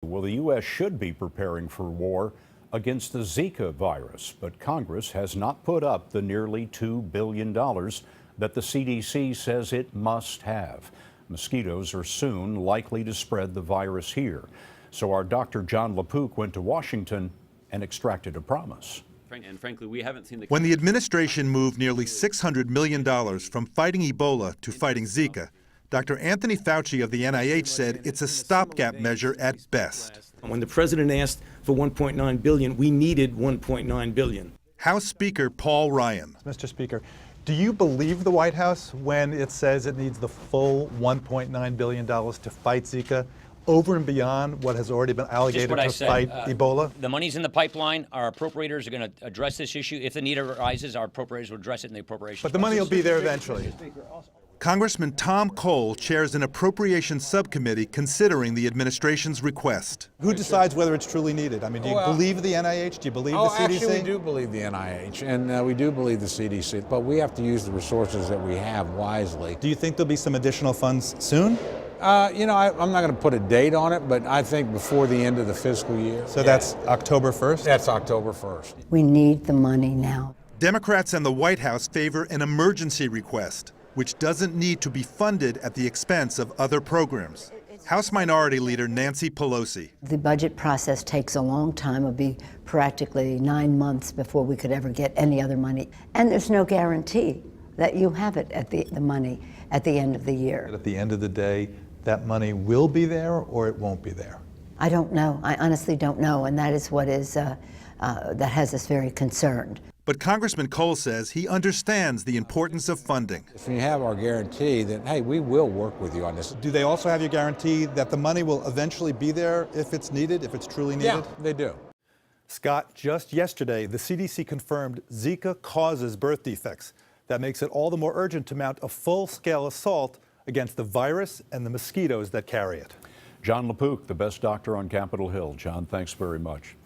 Well, the U.S. should be preparing for war against the Zika virus, but Congress has not put up the nearly $2 billion that the CDC says it must have. Mosquitoes are soon likely to spread the virus here. So our Dr. Jon LaPook went to Washington and extracted a promise. And frankly, we haven't seen When the administration moved nearly $600 million from fighting Ebola to fighting Zika, Dr. Anthony Fauci of the NIH said it's a stopgap measure at best. When the president asked for $1.9 billion, we needed $1.9 billion. House Speaker Paul Ryan. Mr. Speaker, do you believe the White House when it says it needs the full $1.9 billion to fight Zika, over and beyond what has already been allocated to fight Ebola? The money's in the pipeline. Our appropriators are going to address this issue. If the need arises, our appropriators will address it in the appropriations. But the money will be there eventually. Congressman Tom Cole chairs an appropriations subcommittee considering the administration's request. Who decides whether it's truly needed? I mean, do you believe the NIH? Do you believe the CDC? Actually, we do believe the NIH, and we do believe the CDC, but we have to use the resources that we have wisely. Do you think there'll be some additional funds soon? I'm not going to put a date on it, but I think before the end of the fiscal year. So that's October 1st? That's October 1st. We need the money now. Democrats and the White House favor an emergency request, which doesn't need to be funded at the expense of other programs. House Minority Leader Nancy Pelosi. The budget process takes a long time. It'll be practically 9 months before we could ever get any other money. And there's no guarantee that you have it at the money at the end of the year. At the end of the day, that money will be there or it won't be there? I don't know. I honestly don't know. And that is what is that has us very concerned. But Congressman Cole says he understands the importance of funding. If you have our guarantee that, hey, we will work with you on this. Do they also have your guarantee that the money will eventually be there if it's needed, if it's truly needed? Yeah, they do. Scott, just yesterday, the CDC confirmed Zika causes birth defects. That makes it all the more urgent to mount a full-scale assault against the virus and the mosquitoes that carry it. Jon LaPook, the best doctor on Capitol Hill. John, thanks very much.